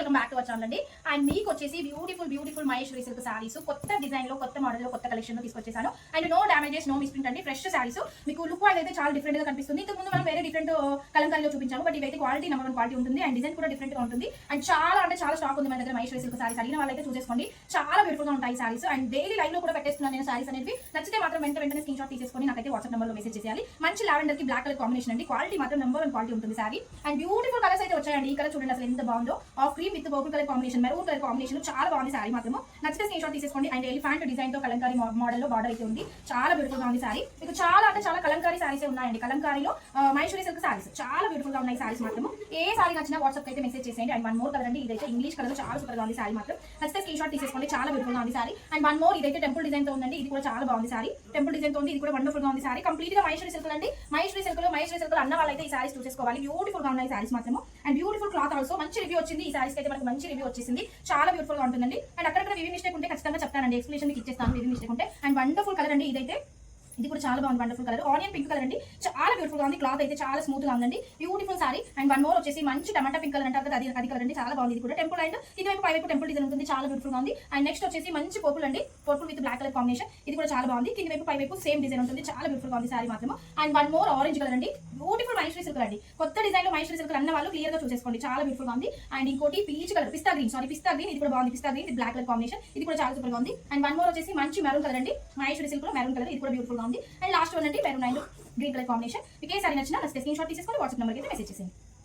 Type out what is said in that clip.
Welcome back to our channel అండి. And మీకు వచ్చేసి బ్యూటిఫుల్ మహేశ్వరి సిల్క్ సారీస్ కొత్త డిజైన్ లో కొత్త మోడల్ లో కొత్త కలెక్షన్ లో తీసుకొచ్చేసాను. And no damages no misprint అండి, ఫ్రెష్ సారీస్. మీకు లుక్ వైజ్ అయితే చాలా డిఫరెంట్ గా కనిపిస్తుంది. ఇంతకు ముందు మనం వేరే డిఫరెంట్ కలంకారీలో చూపించాము, బట్ ఇవైతే క్వాలిటీ నెంబర్ 1 క్వాలిటీ ఉంటుంది అండ్ డిజైన్ కూడా డిఫరెంట్ గా ఉంటుంది. అండ్ చాలా అంటే చాలా స్టాక్ ఉంది మన దగ్గర మహేశ్వరి సిల్క్ సారీస్. అడిగిన వాళ్ళైతే చూసేసుకోండి, చాలా బ్యూటిఫుల్ గా ఉంటాయి సారీస్. అండ్ డైలీ లైవ్ లో కూడా పెట్టేస్తున్నాను నేను సారీస్ అనేవి. నచ్చితే మాత్రం వెంటనే స్క్రీన్ షాట్ తీసేసుకొని నాకైతే వాట్సాప్ నెంబర్ లో మెసేజ్ చేయాలి. మంచి లావెండర్ కి బ్లాక్ కలర్ కాంబినేషన్ అండి, క్వాలిటీ మాత్రం నెంబర్ 1 క్వాలిటీ ఉంటుంది సారీ. అండ్ బ్యూటిఫుల్ కలర్స్ అయితే వచ్చాయండి. ఈ కలర్ చూడండి అసలు ఎంత బాగుందో, of cream with purple colour combination, maroon colour combination, చాలా బాగుంది సారీ మాత్రం. నచ్చితే స్క్రీన్ షాట్ తీసేసుకోండి. అండ్ ఎలిఫెంట్ డిజైన్ తో కలంకారీ మోడల్ లో బార్డర్ అయితే ఉంది, చాలా బ్యూటిఫుల్ గా ఉంది సారీ. మీకు చాలా అంటే చాలా కలంకారీ సారీస్ ఉన్నాయండి. కలంకారీలో మహేశ్వరి సిల్క్ సారీస్ చాలా బ్యూటిఫుల్ గా ఉన్నాయి సారీస్ మాత్రం. ఏ సారీ నచ్చినా వాట్సాప్ అయితే మెసేజ్ చేసేయండి. అండ్ 1 మోర్ కలర్ అండి, ఇదైతే ఇంగ్లీష్ కలర్ చాలా సూపర్ గా ఉంది సారీ మాత్రం. నచ్చితే స్క్రీన్ షాట్ తీసేసుకోండి, చాలా బ్యూటిఫుల్ గా ఉంది సారీ. అండ్ 1 మోర్ ఇదైతే టెంపుల్ డిజైన్ తో ఉందండి, ఇది కూడా చాలా బాగుంది సారీ. టెంపుల్ డిజైన్ తో ఉంది, ఇది కూడా వండర్ఫుల్ గా ఉంది సారీ. కంప్లీట్ గా మహేశ్వరి సిల్క్ అండి. మహేశ్వరి సిల్క్ అన్న వాళ్ళైతే ఈ సారీస్ చూసేసుకోవాలి, బ్యూటిఫుల్ గా ఉన్నాయి సారీస్ మాత్రం. అండ్ బ్యూటిఫుల్ క్లాత్ ఆల్సో మంచి రివ్యూ వచ్చింది. ఈ సారీస్ అయితే మనకు మంచి రివ్యూ వచ్చేసింది, చాలా బ్యూటిఫుల్ గా ఉంటుందండి. అండ్ అక్కడ రివ్యూ మిస్టేక్ ఉంటే ఖచ్చితంగా చెప్తానండి, ఎక్స్ప్లెనేషన్ మీకు ఇచ్చేస్తాను రివ్యూ మిస్టేక్ ఉంటే. అండ్ వండర్ఫుల్ కలర్ అండి, ఇదైతే ఇది కూడా చాలా బాగుంది, wonderful colour onion pink colour అండి, చాలా బ్యూటిఫుల్ గా ఉంది. క్లాత్ అయితే చాలా స్మూత్ గా ఉందండి, బ్యూటిఫుల్ సారీ. అండ్ 1 మోర్ వచ్చేసి మంచి టమాటా పింక్ కలర్ అంటారు కదా, అది కలర్ అండి, చాలా బాగుంది. ఇది కూడా టెంపుల్ అండ్ ఇది వైపు పైవైపు టెంపుల్ డిజైన్ ఉంటుంది, చాలా బ్యూటిఫుల్ గా ఉంది. అండ్ నెక్స్ట్ వచ్చేసి మంచి పర్పుల్ అండి, purple with black colour combination, ఇది కూడా చాలా బాగుంది. కింది వైపు పైవైపు సేమ్ డిజైన్ ఉంటుంది, చాలా బ్యూటిఫుల్ గా ఉంది సారీ మాత్రం. అండ్ 1 మోర్ ఆరెంజ్ కలర్ అండి, బ్యూటిఫుల్ మహేశ్వరి సిల్క్ అండి. కొత్త డిజైన్ లో మహేశ్వరి సిల్క్ అన్న వాళ్ళు క్లియర్ గా చూసేసుకోండి, చాలా బ్యూటిఫుల్ గా ఉంది. అండ్ ఇంకోటి పీచ్ కలర్, పిస్తా గ్రీన్, ఇది కూడా బాగుంది. Pista green with black colour combination, ఇది కూడా చాలా సూపర్ గా ఉంది. అండ్ 1 మోర్ వచ్చేసి మంచి మెరూన్ కలర్ అండి, మహేశ్వరి సిల్క్ లో మెరూన్ కలర్, ఇది కూడా బ్యూటిఫుల్ గా ఉంది. అండ్ లాస్ట్ వన్ అండి maroon and green colour combination. మీకు ఏ సారీ నచ్చినా స్క్రీన్ షాట్ తీసేసుకొని వాట్సాప్ నెంబర్కి అయితే మెసేజ్ చేసేయండి.